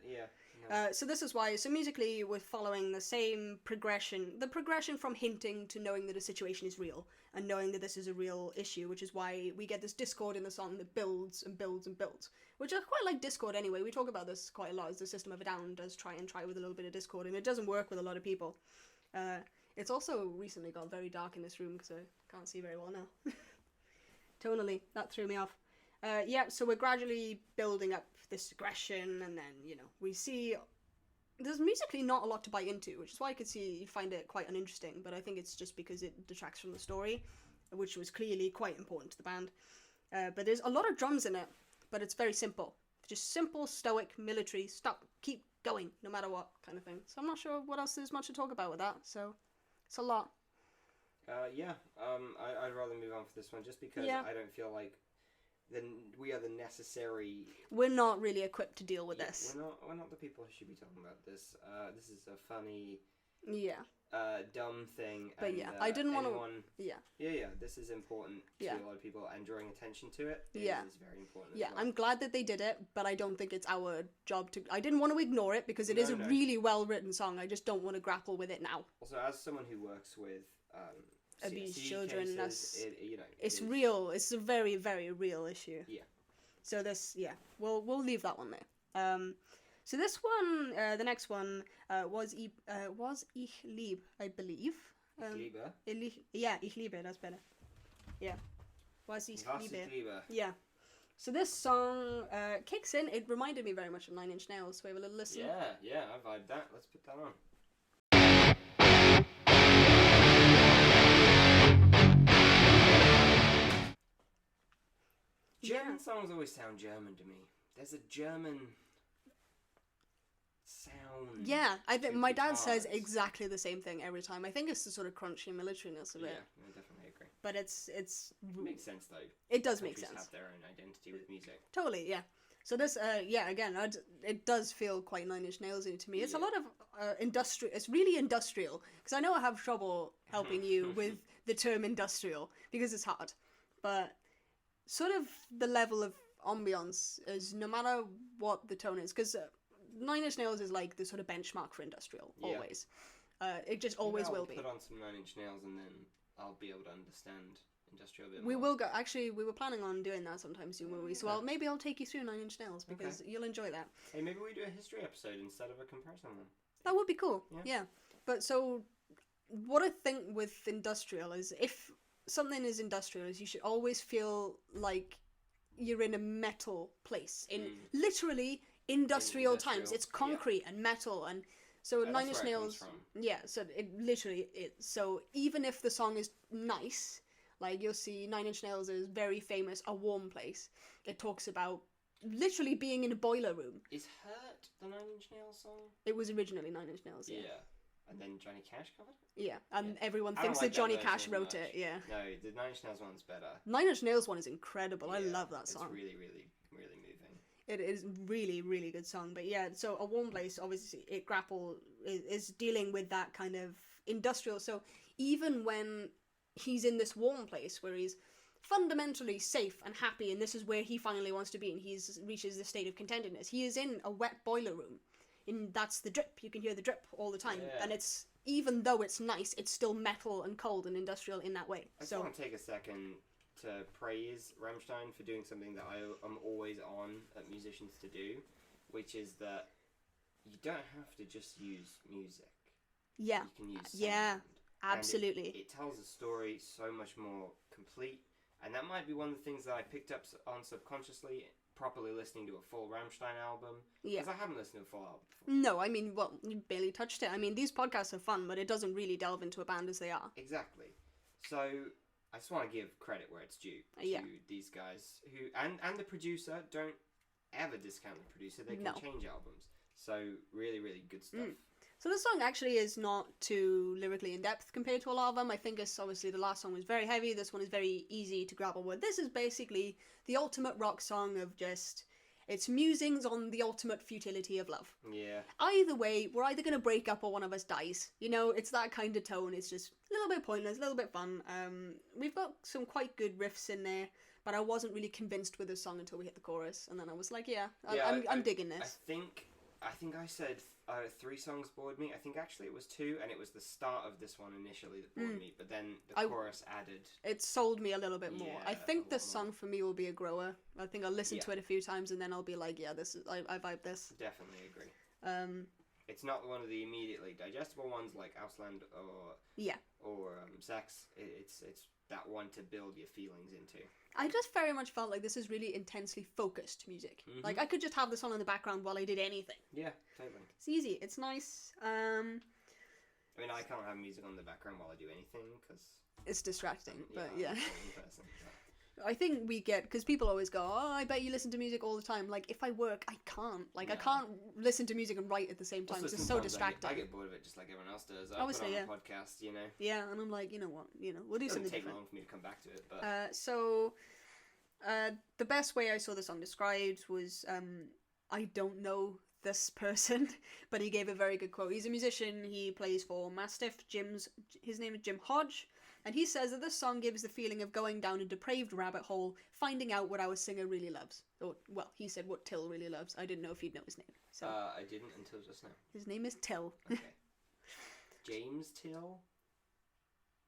yeah. No. So this is why, so musically we're following the same progression, the progression from hinting to knowing that a situation is real, and knowing that this is a real issue, which is why we get this discord in the song that builds and builds and builds, which I quite like discord anyway. We talk about this quite a lot, as the System of a Down does try with a little bit of discord, and it doesn't work with a lot of people. It's also recently got very dark in this room, because I can't see very well now. Tonally, that threw me off. Yeah, so we're gradually building up this aggression, and then, you know, we see there's musically not a lot to bite into, which is why I could see you find it quite uninteresting, but I think it's just because it detracts from the story, which was clearly quite important to the band. But there's a lot of drums in it, but it's very simple. Just simple, stoic, military, keep going, no matter what, kind of thing. So I'm not sure what else there's much to talk about with that, so it's a lot. I'd rather move on for this one, just because I don't feel like we are the necessary... We're not really equipped to deal with this. We're not the people who should be talking about this. This is a funny... Yeah. Dumb thing. But and, yeah, I didn't want to... Yeah. Yeah, this is important to a lot of people, and drawing attention to it is very important. Yeah, as well. I'm glad that they did it, but I don't think it's our job to... I didn't want to ignore it, because it is a really well-written song. I just don't want to grapple with it now. Also, as someone who works with... abused CSE children, cases, it's real. It's a very, very real issue. Yeah. So we'll leave that one there. So this one, the next one, was Ich lieb, I believe. Ich liebe, that's better. Yeah. Was ich liebe. Yeah. So this song kicks in. It reminded me very much of Nine Inch Nails, so we have a little listen. Yeah, I vibe that. Let's put that on. German songs always sound German to me. There's a German sound. Yeah, I think my dad says guitars. exactly the same thing every time. I think it's the sort of crunchy militariness of Yeah, it. I definitely agree. But it's Makes sense though. it does make Countries sense. have their own identity with music. Totally, yeah. So this, again, it does feel quite Nine Inch Nails-y to me. It's a lot of industrial. It's really industrial because I know I have trouble helping you with the term industrial because it's hard. But sort of the level of ambiance is no matter what the tone is, because Nine Inch Nails is like the sort of benchmark for industrial always. It just always will be. Put on some Nine Inch Nails and then I'll be able to understand industrial a bit We more. will go. Actually, we were planning on doing that sometime soon, won't we? So maybe I'll take you through Nine Inch Nails because you'll enjoy that. Hey, maybe we do a history episode instead of a comparison one. That would be cool. Yeah. But so, what I think with industrial is if something is industrial, is you should always feel like you're in a metal place in literally industrial times. It's concrete and metal and. So Nine Inch Nails, so it literally is. So even if the song is nice, like you'll see Nine Inch Nails is very famous, A Warm Place. It talks about literally being in a boiler room. Is Hurt the Nine Inch Nails song? It was originally Nine Inch Nails, yeah. And then Johnny Cash covered it? Yeah, and everyone thinks that Johnny Cash wrote it, yeah. No, the Nine Inch Nails one's better. Nine Inch Nails one is incredible. I love that song. It's really, really, really moving. It is really, really good song. But yeah, so A Warm Place, obviously, it is dealing with that kind of industrial. So even when he's in this warm place where he's fundamentally safe and happy, and this is where he finally wants to be, and he reaches the state of contentedness, he is in a wet boiler room. And that's the drip. You can hear the drip all the time. And it's, even though it's nice, it's still metal and cold and industrial in that way. I just want to take a second to praise Rammstein for doing something that I'm always on at musicians to do, which is that you don't have to just use music. Yeah. You can use sound. Yeah, absolutely. It tells a story so much more complete, and that might be one of the things that I picked up on subconsciously, properly listening to a full Rammstein album. Yeah. Because I haven't listened to a full album before. No, I mean, well, you barely touched it. I mean, these podcasts are fun, but it doesn't really delve into a band as they are. Exactly. So I just want to give credit where it's due to these guys who, and the producer. Don't ever discount the producer. They can change albums. So really, really good stuff. So this song actually is not too lyrically in depth compared to a lot of them. I think it's obviously the last song was very heavy. This one is very easy to grapple with. This is basically the ultimate rock song of just, it's musings on the ultimate futility of love. Yeah. Either way, we're either going to break up or one of us dies. You know, it's that kind of tone. It's just a little bit pointless, a little bit fun. We've got some quite good riffs in there, but I wasn't really convinced with this song until we hit the chorus. And then I was like, I'm digging this. I think I said 3 songs bored me. I think actually it was 2, and it was the start of this one initially that bored me, but then the chorus added. It sold me a little bit more. Yeah, I think this song for me will be a grower. I think I'll listen to it a few times and then I'll be like, yeah, this is I vibe this. Definitely agree. It's not one of the immediately digestible ones like Ausland or Sex. It's that one to build your feelings into. I just very much felt like this is really intensely focused music. Like I could just have this on in the background while I did anything. Yeah, totally. It's easy. It's nice. I mean, I can't have music on in the background while I do anything because it's distracting. But I'm a person, I think we get, because people always go, oh, I bet you listen to music all the time. Like, if I work, I can't. Like, I can't listen to music and write at the same time. Also, it's just so distracting. I get bored of it just like everyone else does. I Obviously, put on a podcast, you know. Yeah, and I'm like, you know what? We'll do something different. It doesn't take long for me to come back to it, but... the best way I saw the song described was, I don't know this person, but he gave a very good quote. He's a musician. He plays for Mastiff. His name is Jim Hodge. And he says that this song gives the feeling of going down a depraved rabbit hole, finding out what our singer really loves. Or, well, he said what Till really loves. I didn't know if you'd know his name. So I didn't until just now. His name is Till. Okay. James Till?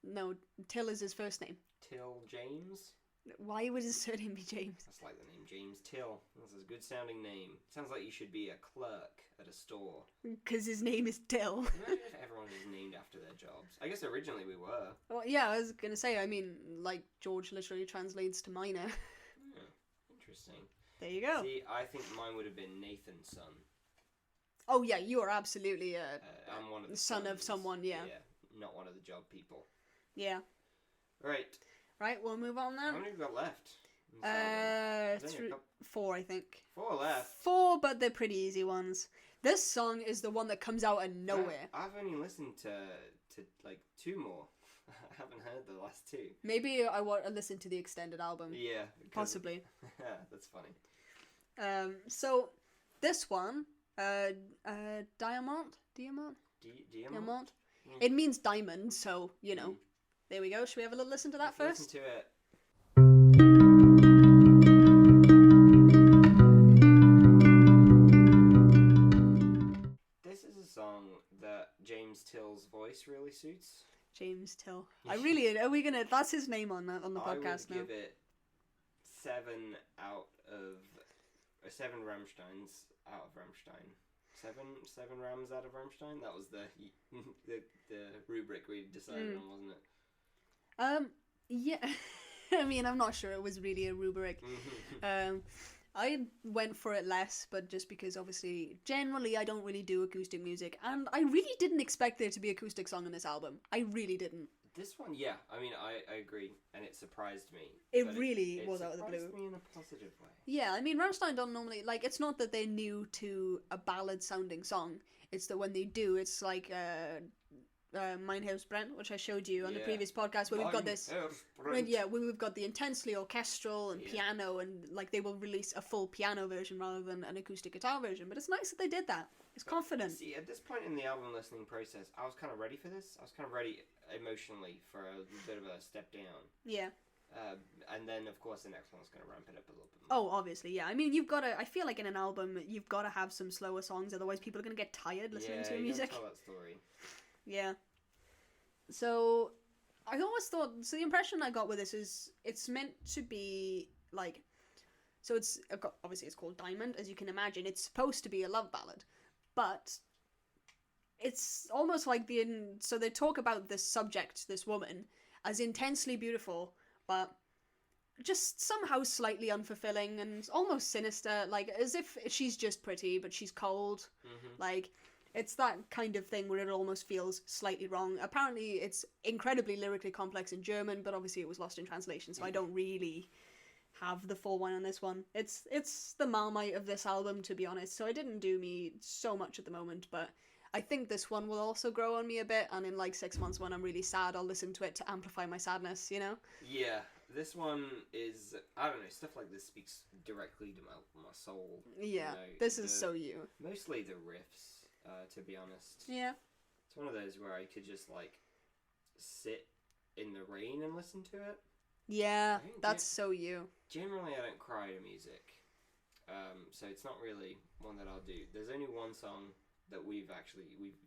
No, Till is his first name. Till James? Why would his surname be James? That's like the name James Till. That's a good sounding name. Sounds like you should be a clerk at a store. Because his name is Till. Imagine if everyone was named after their jobs. I guess originally we were. Well, yeah, I was going to say, I mean, like, George literally translates to minor. Interesting. There you go. See, I think mine would have been Nathan's son. Oh, yeah, you are absolutely I'm one of the son sons. of someone, yeah. Yeah, not one of the job people. Yeah. Right. Right, we'll move on now. How many have we got left? on this album? There's only a couple- 4, I think. 4 left. 4, but they're pretty easy ones. This song is the one that comes out of nowhere. I've only listened to like 2 more. I haven't heard the last 2. Maybe I want to listen to the extended album. Yeah. Possibly. That's funny. So this one, Diamant? Diamant? Diamant? It means diamond, so, you know. There we go. Should we have a little listen to that first? Listen to it. This is a song that James Till's voice really suits. James Till. That's his name on the podcast now. I would give it 7 Rammsteins out of Rammstein. 7 Rams out of Rammstein? That was the rubric we decided on, wasn't it? Yeah. I mean, I'm not sure it was really a rubric. I went for it less, but just because obviously, generally, I don't really do acoustic music, and I really didn't expect there to be acoustic song on this album. I really didn't. This one, yeah. I mean, I agree, and it surprised me. It really was out of the blue. It surprised me in a positive way. Yeah, I mean, Rammstein don't normally, like, it's not that they're new to a ballad-sounding song. It's that when they do, it's like, Mein Herzbrennt, which I showed you on the previous podcast, where we've got this... where we've got the intensely orchestral and piano, and, like, they will release a full piano version rather than an acoustic guitar version. But it's nice that they did that. It's confident. See, at this point in the album listening process, I was kind of ready for this. I was kind of ready emotionally for a bit of a step down. Yeah. And then, of course, the next one's going to ramp it up a little bit more. Oh, obviously, yeah. I mean, you've got to... I feel like in an album, you've got to have some slower songs, otherwise people are going to get tired listening to your music. Yeah, tell that story. Yeah. So, I always thought... So, the impression I got with this is it's meant to be, like... So, it's... Obviously, it's called Diamond, as you can imagine. It's supposed to be a love ballad. But... It's almost like So, they talk about this subject, this woman, as intensely beautiful, but just somehow slightly unfulfilling and almost sinister, like, as if she's just pretty, but she's cold. Mm-hmm. Like... It's that kind of thing where it almost feels slightly wrong. Apparently, it's incredibly lyrically complex in German, but obviously it was lost in translation, so I don't really have the full one on this one. It's the Marmite of this album, to be honest, so it didn't do me so much at the moment, but I think this one will also grow on me a bit, and in like 6 months when I'm really sad, I'll listen to it to amplify my sadness, you know? Yeah, this one is, I don't know, stuff like this speaks directly to my soul. Yeah, you know, this is so you. Mostly the riffs. To be honest. Yeah. It's one of those where I could just, like, sit in the rain and listen to it. Yeah, that's so you. Generally, I don't cry to music. So it's not really one that I'll do. There's only one song that we've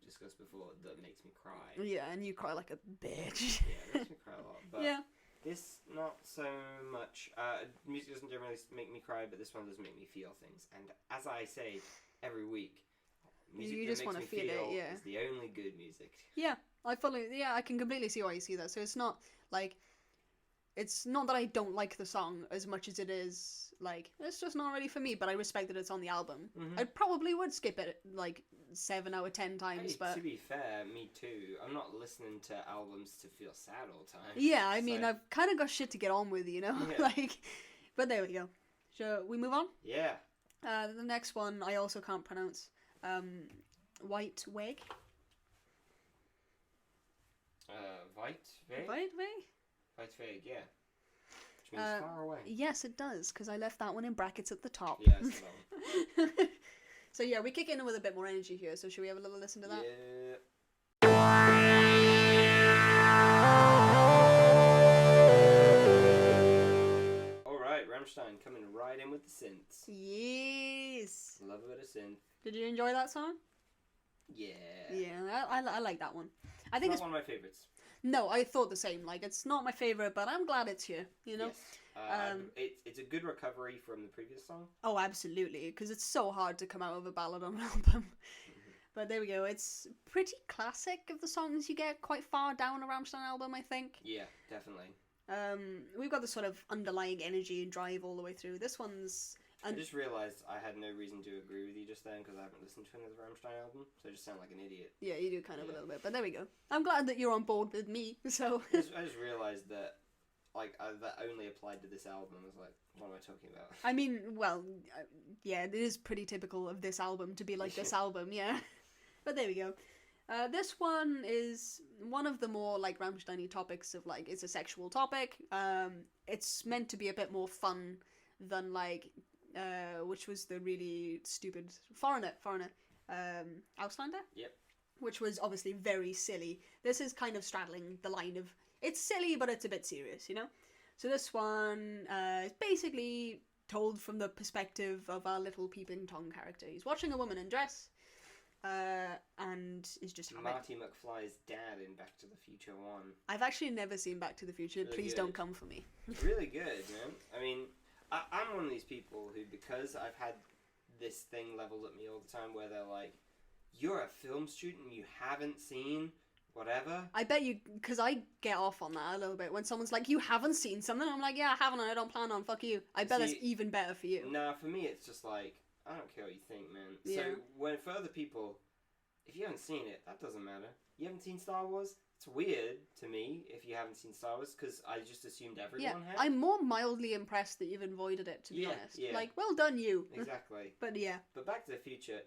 discussed before that makes me cry. Yeah, and you cry like a bitch. Yeah, it makes me cry a lot. But yeah. This, not so much. Music doesn't generally make me cry, but this one does make me feel things. And as I say every week, music you that just makes want me to feel it, yeah. is the only good music. Yeah, I can completely see why you see that. So it's not like, it's not that I don't like the song as much as it is like, it's just not really for me, but I respect that it's on the album. Mm-hmm. I probably would skip it like 7 out of 10 times, but... To be fair, me too. I'm not listening to albums to feel sad all the time. Yeah, I mean, I've kind of got shit to get on with, you know? Yeah. Like, but there we go. Shall we move on? Yeah. The next one I also can't pronounce. White Weg. Weit Weg? White Weg? Weit Weg, yeah. Which means far away. Yes, it does, because I left that one in brackets at the top. Yeah, it's long. So yeah, we kick in with a bit more energy here, so should we have a little listen to that? Yeah. Alright, Rammstein coming right in with the synths. Yes! Love a bit of synth. Did you enjoy that song? Yeah. Yeah, I like that one. I think it's not one of my favourites. No, I thought the same. Like, it's not my favourite, but I'm glad it's here, you know? Yes. It's a good recovery from the previous song. Oh, absolutely, because it's so hard to come out of a ballad on an album. But there we go. It's pretty classic of the songs you get quite far down a Rammstein album, I think. Yeah, definitely. We've got this sort of underlying energy and drive all the way through. This one's... I just realised I had no reason to agree with you just then because I haven't listened to another Rammstein album, so I just sound like an idiot. Yeah, you do kind of a little bit, but there we go. I'm glad that you're on board with me, so... I just realised that that only applied to this album. I was like, what am I talking about? I mean, well, yeah, it is pretty typical of this album to be like this album, yeah. But there we go. This one is one of the more like Rammstein-y topics of like it's a sexual topic. It's meant to be a bit more fun than like which was the really stupid Foreigner, Ausländer. Yep. Which was obviously very silly. This is kind of straddling the line of it's silly but it's a bit serious, you know. So this one is basically told from the perspective of our little peeping Tom character. He's watching a woman in dress. And is just Marty McFly's dad in Back to the Future 1. I've actually never seen Back to the Future. Really Please good. don't come for me. Really good, man. I mean, I'm one of these people who, because I've had this thing leveled at me all the time where they're like, you're a film student and you haven't seen whatever. I bet you, because I get off on that a little bit. When someone's like, you haven't seen something? I'm like, yeah, I haven't, and I don't plan on, fuck you. I bet that's even better for you. Nah, for me it's just like, I don't care what you think, man. Yeah. So, when for other people, if you haven't seen it, that doesn't matter. You haven't seen Star Wars? It's weird to me if you haven't seen Star Wars, because I just assumed everyone had. I'm more mildly impressed that you've avoided it, to be honest. Yeah. Like, well done, you. Exactly. But yeah. But Back to the Future,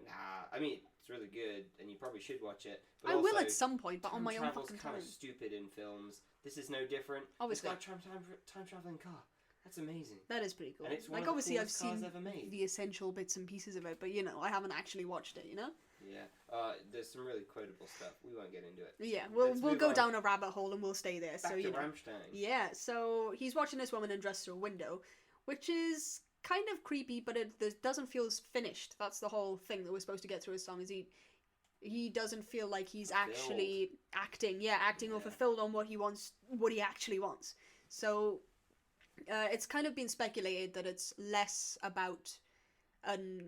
I mean, it's really good, and you probably should watch it. But I also, will at some point, but on my own fucking kind time. of stupid in films. This is no different. Obviously. It's got a time traveling car. That's amazing. That is pretty cool. And it's one like, of the obviously, I've coolest cars seen ever made. the essential bits and pieces of it, but, you know, I haven't actually watched it, you know? Yeah. There's some really quotable stuff. We won't get into it. Yeah, Let's we'll move go on. down a rabbit hole and we'll stay there. Back so to you know. Rammstein. Yeah, so he's watching this woman undressed through a window, which is kind of creepy, but it doesn't feel as finished. That's the whole thing that we're supposed to get through his song. Is he doesn't feel like he's actually acting or fulfilled on what he wants, what he actually wants. So it's kind of been speculated that it's less about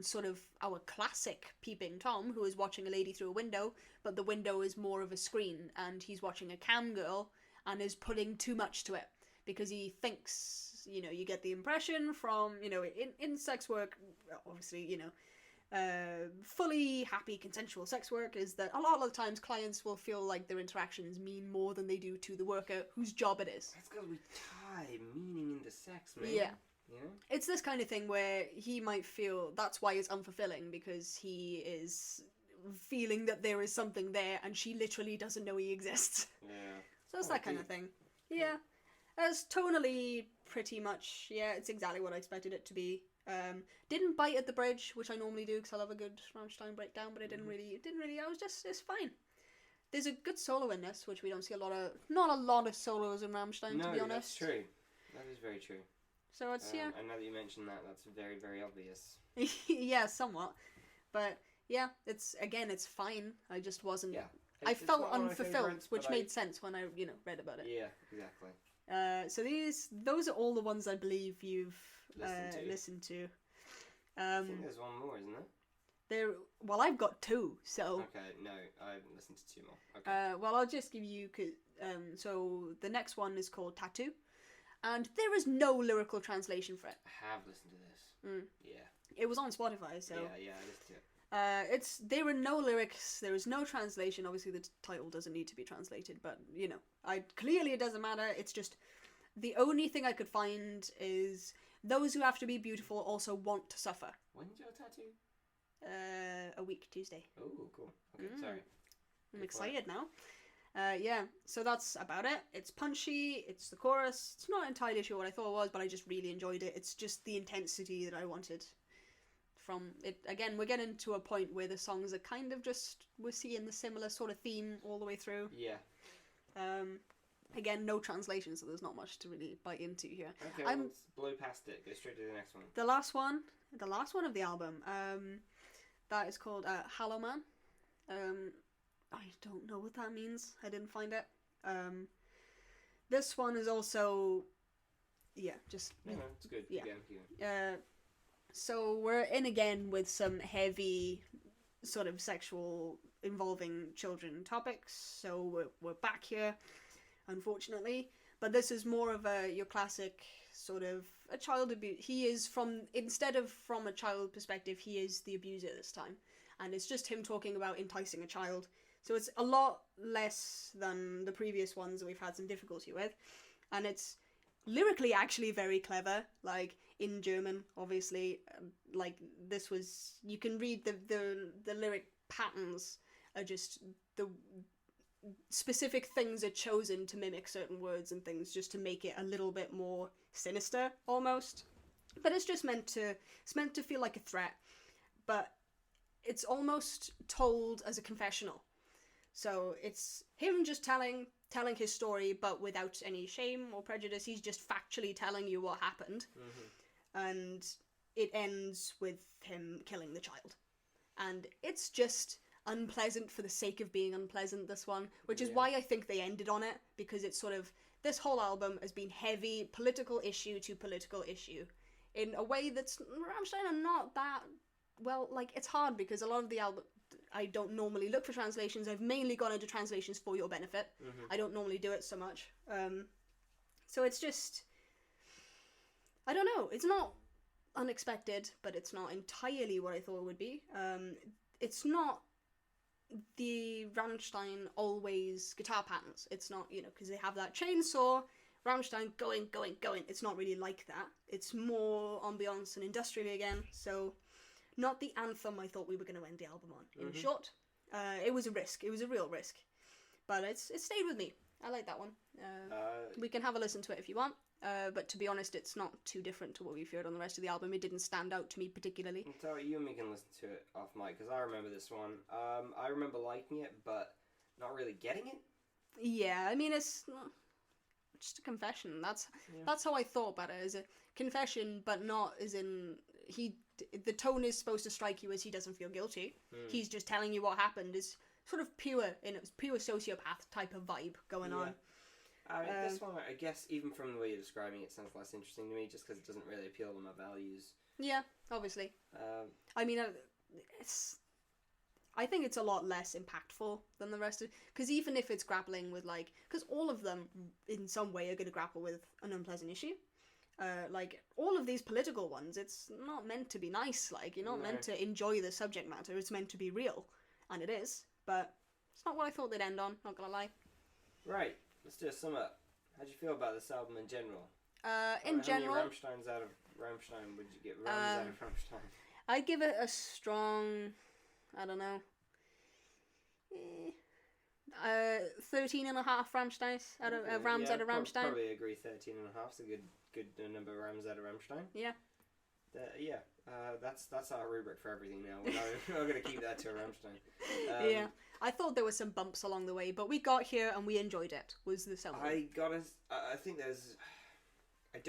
sort of our classic peeping Tom who is watching a lady through a window, but the window is more of a screen and he's watching a cam girl and is putting too much to it because he thinks, you know, you get the impression from, you know, in sex work, obviously, you know, fully happy consensual sex work is that a lot of the times clients will feel like their interactions mean more than they do to the worker whose job it is. That's because we tie meaning into sex, man. Yeah. Yeah. It's this kind of thing where he might feel that's why it's unfulfilling because he is feeling that there is something there and she literally doesn't know he exists. Yeah. So it's that kind of thing. Yeah. As tonally pretty much, yeah, it's exactly what I expected it to be. Didn't bite at the bridge, which I normally do because I love a good Rammstein breakdown, but it didn't really, it's fine. There's a good solo in this, which we don't see not a lot of solos in Rammstein, to be honest. No, that's true. That is very true. So it's, yeah. And now that you mention that, that's very, very obvious. Yeah, somewhat. But, yeah, it's fine. I just wasn't... Yeah. I felt unfulfilled, which made sense when I, you know, read about it. Yeah, exactly. So those are all the ones I believe you've listened to. I think there's one more, isn't there? Well, I've got two, so... Okay, no, I haven't listened to two more. Okay. Well, I'll just give you... so the next one is called Tattoo. And there is no lyrical translation for it. I have listened to this. Yeah. It was on Spotify, so... Yeah, I listened to it. There are no lyrics, there is no translation. Obviously, the title doesn't need to be translated, but, you know, clearly it doesn't matter. It's just, the only thing I could find is, those who have to be beautiful also want to suffer. When's your tattoo? A week, Tuesday. Oh, cool. Okay, sorry. I'm excited now. Yeah, so that's about it. It's punchy, it's the chorus. It's not entirely sure what I thought it was, but I just really enjoyed it. It's just the intensity that I wanted from it. Again, we're getting to a point where the songs are kind of just, we're seeing the similar sort of theme all the way through. Yeah. Again, no translation, so there's not much to really bite into here. Okay, let's blow past it. Go straight to the next one. The last one of the album, that is called Hello Man. I don't know what that means. I didn't find it. This one is also, yeah, just... No, it's good. Yeah. Again. So we're in again with some heavy sort of sexual involving children topics. So we're back here, unfortunately. But this is more of your classic sort of a child abuse. He is instead of from a child perspective, he is the abuser this time. And it's just him talking about enticing a child. So it's a lot less than the previous ones that we've had some difficulty with. And it's lyrically actually very clever, like in German, obviously. Like this was, you can read the lyric patterns are just the specific things are chosen to mimic certain words and things just to make it a little bit more sinister almost. But it's just meant to feel like a threat, but it's almost told as a confessional. So it's him just telling his story, but without any shame or prejudice. He's just factually telling you what happened. And it ends with him killing the child. And it's just unpleasant for the sake of being unpleasant, this one, which is why I think they ended on it, because it's sort of, this whole album has been heavy political issue to political issue in a way that's, Rammstein are not that, well, like, it's hard because a lot of the album, I don't normally look for translations. I've mainly gone into translations for your benefit. I don't normally do it so much. So it's just, I don't know, it's not unexpected, but it's not entirely what I thought it would be. It's not the Rammstein always guitar patterns. It's not, you know, because they have that chainsaw, Rammstein going. It's not really like that. It's more ambiance and industrial again. So not the anthem I thought we were going to end the album on. In short, it was a risk. It was a real risk. But it stayed with me. I like that one. We can have a listen to it if you want. But to be honest, it's not too different to what we've heard on the rest of the album. It didn't stand out to me particularly. So you and me can listen to it off mic, because I remember this one. I remember liking it, but not really getting it. Yeah, I mean, it's just a confession. That's how I thought about it, as a confession, but not as in the tone is supposed to strike you as he doesn't feel guilty. He's just telling you what happened. Is sort of pure sociopath type of vibe going on. This one, I guess, even from the way you're describing it, sounds less interesting to me, just because it doesn't really appeal to my values. Yeah, obviously. I mean, I think it's a lot less impactful than the rest of, because even if it's grappling with, like, because all of them in some way are going to grapple with an unpleasant issue. Like, all of these political ones, it's not meant to be nice. Like, you're not meant to enjoy the subject matter. It's meant to be real, and it is. But it's not what I thought they'd end on, not gonna lie. Right, let's do a sum up. How'd you feel about this album in general? How many general, Rammsteins out of Rammstein would you get? Rams out of Rammstein? I'd give it a strong, I don't know, 13 and a half Rammsteins out of Rams out of Rammstein. Probably agree. 13 and a half is a good number of Rams out of Rammstein. Yeah. That's our rubric for everything now. We're going to keep that to Rammstein. Yeah, I thought there were some bumps along the way, but we got here and we enjoyed it. Was the album? I think I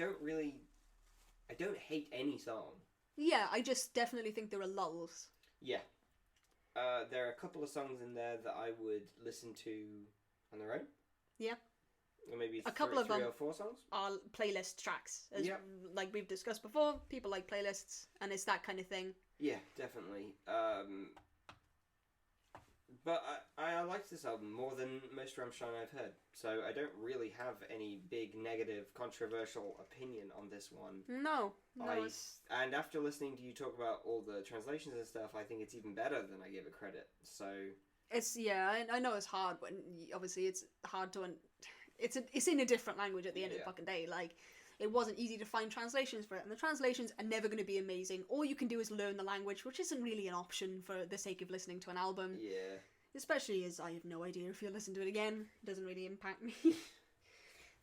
don't hate any song. Yeah, I just definitely think there are lulls. Yeah. There are a couple of songs in there that I would listen to on their own. Yeah. Or maybe a couple of them 3 or 4 songs are playlist tracks. Like we've discussed before, people like playlists, and it's that kind of thing. Yeah, definitely. But I liked this album more than most Rammstein I've heard, so I don't really have any big negative, controversial opinion on this one. No. And after listening to you talk about all the translations and stuff, I think it's even better than I give it credit. So I know it's hard, but obviously it's hard to. It's in a different language at the end of the fucking day. Like, it wasn't easy to find translations for it, and the translations are never going to be amazing. All you can do is learn the language, which isn't really an option for the sake of listening to an album. Yeah. Especially as I have no idea if you'll listen to it again. It doesn't really impact me.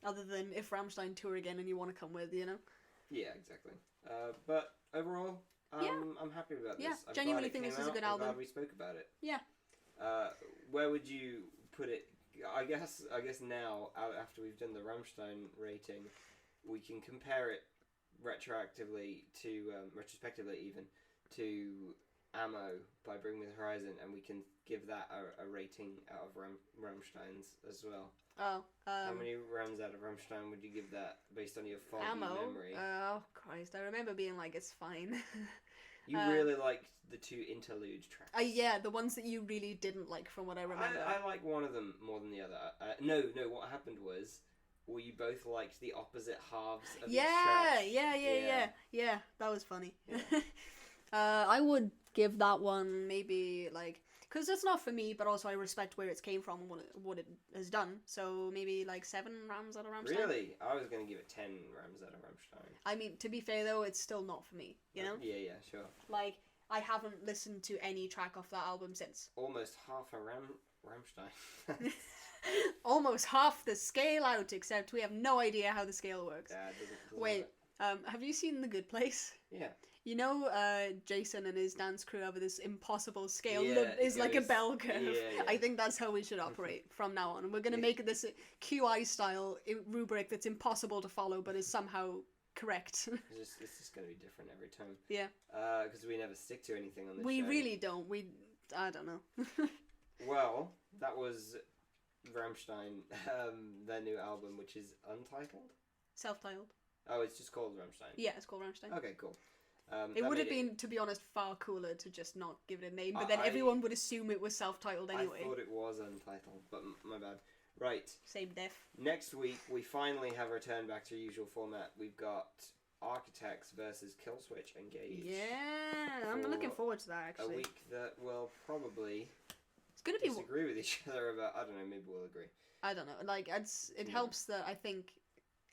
Other than if Rammstein tour again and you want to come with, you know? Yeah, exactly. But overall, I'm happy about this. Yeah, genuinely think this is a good album. I'm glad we spoke about it. Yeah. Where would you put it? I guess now, after we've done the Rammstein rating, we can compare it retrospectively even, to Ammo by Bring Me the Horizon, and we can give that a rating out of Rammstein's as well. How many Rams out of Rammstein would you give that based on your foggy memory? Oh, Christ. I remember being like, it's fine. You really liked the 2 interlude tracks. Yeah, the ones that you really didn't like from what I remember. I like one of them more than the other. No, what happened was, we both liked the opposite halves of each track. Yeah, that was funny. Yeah. I would give that one maybe, like, Because it's not for me, but also I respect where it's came from and what it has done. So maybe like 7 Rams out of Rammstein. Really? I was going to give it 10 Rams out of Rammstein. I mean, to be fair though, it's still not for me, you know? Yeah, sure. Like, I haven't listened to any track off that album since. Almost half a Rammstein. Almost half the scale out, except we have no idea how the scale works. Yeah, it doesn't Wait, work. have you seen The Good Place? Yeah. You know, Jason and his dance crew have this impossible scale Yeah, that is it like a goes- bell curve. yeah. I think that's how we should operate from now on. We're going to make it this QI style rubric that's impossible to follow, but is somehow correct. It's just going to be different every time. Yeah. Because we never stick to anything on this We show. really don't. I don't know. Well, that was Rammstein, their new album, which is Untitled. Self-titled. Oh, it's just called Rammstein. Yeah, it's called Rammstein. Okay, cool. It that would have made been, to be honest, far cooler to just not give it a name, but I- then I- everyone would assume it was self-titled anyway. I thought it was Untitled, but my bad. Right. Same diff. Next week, we finally have returned back to our usual format. We've got Architects versus Killswitch Engage. Yeah, I'm looking For forward to that, A actually. week that will probably It's going to be... disagree with each other about. I don't know. Maybe we'll agree. I don't know. Like, it helps that I think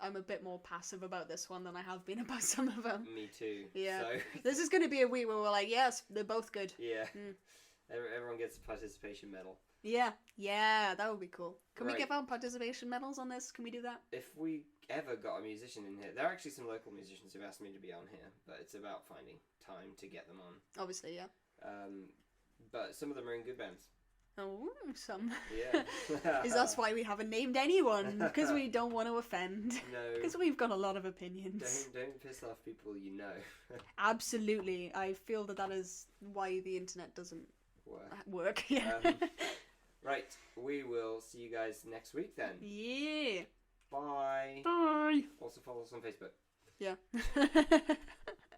I'm a bit more passive about this one than I have been about some of them. Me too. Yeah. So This is going to be a week where we're like, yes, they're both good. yeah, Mm. everyone gets a participation medal. Yeah, that would be cool. Can we Right. give out participation medals on this? Can we do that? If we ever got a musician in here, there are actually some local musicians who've asked me to be on here, but it's about finding time to get them on. Obviously, yeah. But some of them are in good bands. Oh, some. Yeah. Is that's why we haven't named anyone, because we don't want to offend. No. Because we've got a lot of opinions. Don't piss off people you know. Absolutely. I feel that is why the internet doesn't work. Yeah. Right. We will see you guys next week then. Yeah. Bye. Bye. Also follow us on Facebook. Yeah.